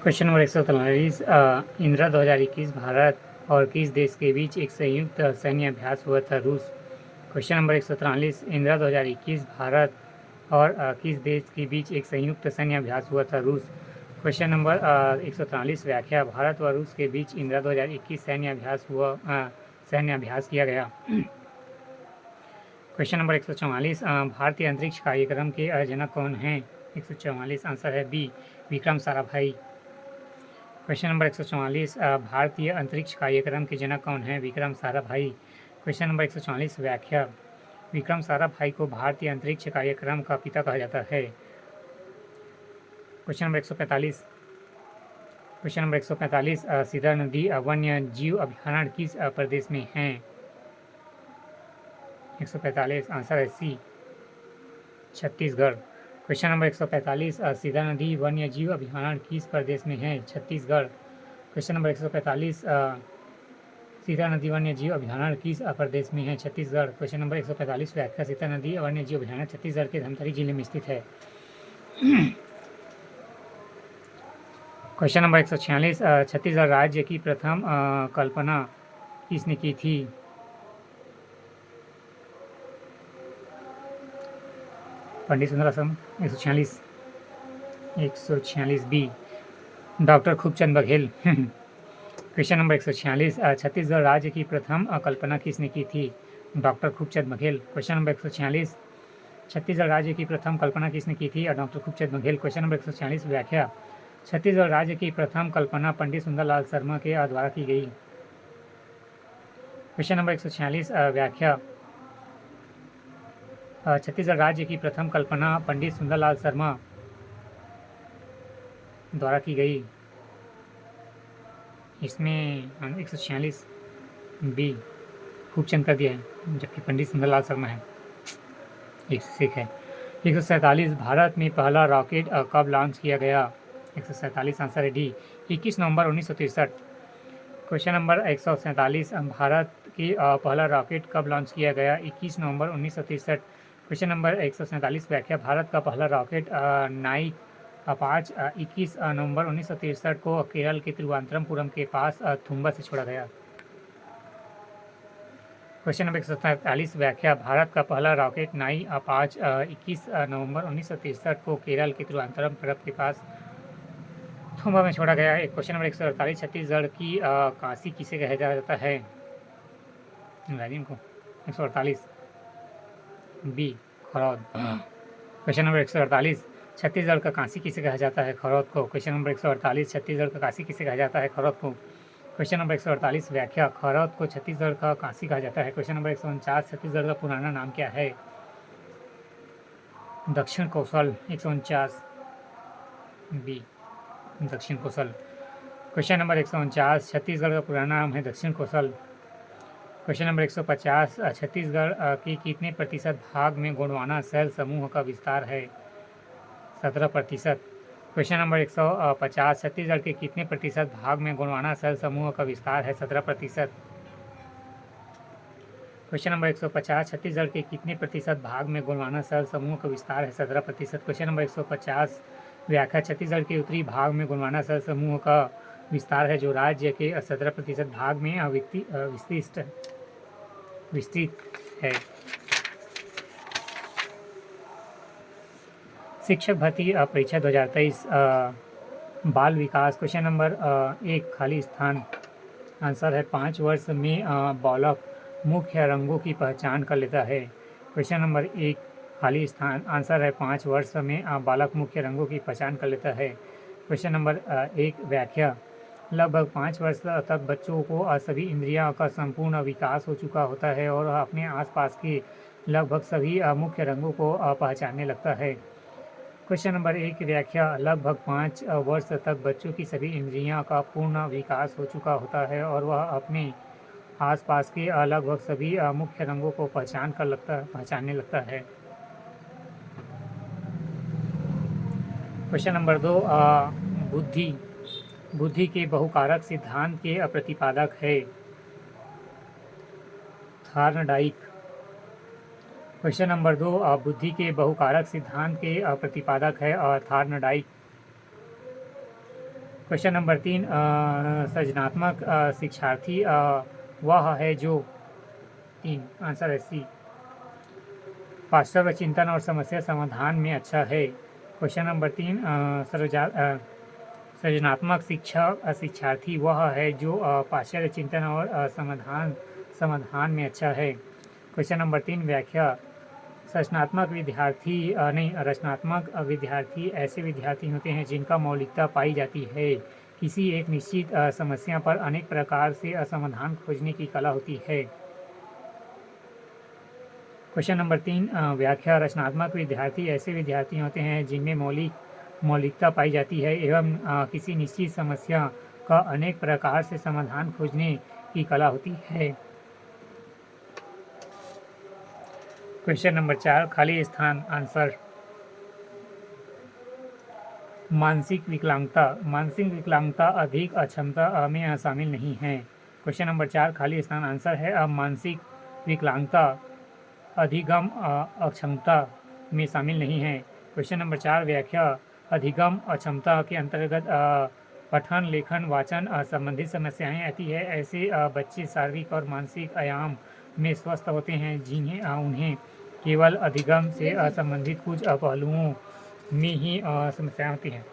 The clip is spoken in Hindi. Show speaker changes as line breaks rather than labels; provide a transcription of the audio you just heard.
क्वेश्चन नंबर 143 इंदिरा 2021 भारत और किस देश के बीच एक संयुक्त सैन्य अभ्यास हुआ था? रूस। क्वेश्चन नंबर 143 इंदिरा 2021 भारत और किस देश के बीच एक संयुक्त सैन्य अभ्यास हुआ था? रूस। क्वेश्चन नंबर 143 व्याख्या भारत व रूस के बीच इंदिरा 2021 सैन्य अभ्यास किया गया। क्वेश्चन नंबर 144 भारतीय अंतरिक्ष कार्यक्रम के जनक कौन हैं? 144 आंसर है B, Vikram Sarabhai. Question number 144 भारतीय अंतरिक्ष कार्यक्रम के जनक कौन हैं? विक्रम साराभाई। क्वेश्चन नंबर 144 व्याख्या विक्रम साराभाई को भारतीय अंतरिक्ष कार्यक्रम का पिता कहा जाता है। क्वेश्चन नंबर 145 सीधा नदी वन्य जीव अभयारण्य किस प्रदेश में है? 145 आंसर है सी, छत्तीसगढ़। क्वेश्चन नंबर 145 सीधा नदी वन्य जीव अभयारण्य किस प्रदेश में है? छत्तीसगढ़। क्वेश्चन नंबर 145 सीता नदी वन्य जीव अभयारण्य किस प्रदेश में है? छत्तीसगढ़। क्वेश्चन नंबर 145 व्याख्या सीता नदी वन्य जीव अभयारण्य छत्तीसगढ़ के धमतरी जिले में स्थित है। क्वेश्चन नंबर 146 छत्तीसगढ़ राज्य की प्रथम कल्पना किसने की थी? Pandit Sundaram. 146 B, doctor Khubchand Baghel. Question number 146 Chhattisgarh राज्य की प्रथम कल्पना किसने की थी? Doctor Khubchand Baghel. Question number 146 Chhattisgarh राज्य की प्रथम कल्पना किसने की थी? Doctor Khubchand Baghel. Question number 146 व्याख्या छत्तीसगढ़ राज्य की प्रथम कल्पना पंडित सुंदरलाल शर्मा के द्वारा की गई। क्वेश्चन नंबर 146 व्याख्या छत्तीसगढ़ राज्य की प्रथम कल्पना पंडित सुंदरलाल शर्मा द्वारा की गई। इसमें 146 बी खूबचंद कर दिया है, जबकि पंडित सुंदरलाल शर्मा है। 106 है। 147 भारत में पहला रॉकेट कब लॉन्च किया गया? 147 आंसर है डी, 21 नवंबर 1963। क्वेश्चन नंबर 147 भारत की पहला रॉकेट कब लॉन्च किया गया? 21 नवंबर 1963। क्वेश्चन नंबर 147 व्याख्या भारत का पहला रॉकेट नाइक 5 21 नवंबर 1963 को केरल के तिरुवनंतपुरम के पास थुम्बा से छोड़ा गया। क्वेश्चन नंबर 147 व्याख्या भारत का पहला रॉकेट नाई 5 21 नवंबर 1963 को केरल के तिरुवनंतपुरम के पास थुम्बा में छोड़ा गया। क्वेश्चन नंबर 148 छत्तीसगढ़ की काशी किसे कहा जाता है? राजीव को। 148 B, Kharod. Question number 148 Chhattisgarh का काशी किसे कहा जाता है? खरौद को। क्वेश्चन नंबर 148 छत्तीसगढ़ का काशी किसे कहा जाता है? खरौद को। क्वेश्चन नंबर 148 व्याख्या खरौद को छत्तीसगढ़ का काशी कहा जाता है। क्वेश्चन नंबर 149 छत्तीसगढ़ का पुराना नाम क्या है? दक्षिण कौशल। 149 बी, दक्षिण कौशल। क्वेश्चन नंबर 149 छत्तीसगढ़ का पुराना नाम है दक्षिण कौशल। क्वेश्चन नंबर 150 छत्तीसगढ़ के कितने प्रतिशत भाग में गोंडवाना शैल समूह का विस्तार है? 17%। क्वेश्चन नंबर 150 छत्तीसगढ़ के कितने प्रतिशत भाग में गोंडवाना शैल समूह का विस्तार है? 17%। क्वेश्चन नंबर 150 छत्तीसगढ़ के कितने प्रतिशत भाग में गोंडवाना शैल समूह का विस्तार है? 17%। क्वेश्चन नंबर 150 व्याख्या छत्तीसगढ़ के उत्तरी भाग में गोंडवाना शैल समूह का विस्तार है, जो राज्य के 17% भाग में विस्तृत है। शिक्षक भर्ती परीक्षा 2023 बाल विकास। क्वेश्चन नंबर 1 खाली स्थान। आंसर है 5 वर्ष में बालक मुख्य रंगों की पहचान कर लेता है। क्वेश्चन नंबर 1 खाली स्थान। आंसर है 5 वर्ष में बालक मुख्य रंगों की पहचान कर लेता है। क्वेश्चन नंबर 1 व्याख्या लगभग 5 वर्ष तक बच्चों को सभी इंद्रियों का संपूर्ण विकास हो चुका होता है और अपने आसपास के लगभग सभी मुख्य रंगों को पहचानने लगता है। क्वेश्चन नंबर 1 व्याख्या लगभग 5 वर्ष तक बच्चों की सभी इंद्रियों का पूर्ण विकास हो चुका होता है और वह अपने आसपास के लगभग सभी मुख्य रंगों को पहचानने लगता है। क्वेश्चन नंबर 2 बुद्धि के बहुकारक सिद्धांत के प्रतिपादक है? थॉर्नडाइक। क्वेश्चन नंबर 2 बुद्धि के बहुकारक सिद्धांत के प्रतिपादक है थॉर्नडाइक। क्वेश्चन नंबर 3, सृजनात्मक शिक्षार्थी वह है जो 3, आंसर है सी, वास्तव चिंतन और समस्या समाधान में अच्छा है। क्वेश्चन नंबर 3, सृजनात्मक शिक्षार्थी वह है जो पाश्चात्य चिंतन और समाधान में अच्छा है। क्वेश्चन नंबर 3, व्याख्या। रचनात्मक विद्यार्थी ऐसे विद्यार्थी होते हैं जिनका मौलिकता पाई जाती है। किसी एक निश्चित समस्या पर अनेक प्रकार से समाधान खोजने की कला होती है। क्वेश्चन नंबर 3, व्याख्या। रचनात्मक विद्यार्थी ऐसे विद्यार्थी होते हैं जिनमें मौलिकता पाई जाती है एवं किसी निश्चित समस्या का अनेक प्रकार से समाधान खोजने की कला होती है। क्वेश्चन नंबर 4, खाली स्थान, आंसर। मानसिक विकलांगता अधिक अक्षमता में शामिल नहीं है। क्वेश्चन नंबर 4, खाली स्थान, आंसर है मानसिक विकलांगता अधिगम अक्षमता में शामिल नहीं है। क्वेश्चन नंबर 4, व्याख्या। अधिगम अक्षमता के अंतर्गत पठन, लेखन, वाचन संबंधित समस्याएं आती है। ऐसे बच्चे शारीरिक और मानसिक आयाम में स्वस्थ होते हैं जिन्हें उन्हें केवल अधिगम से संबंधित कुछ पहलुओं में ही समस्याएं होती हैं।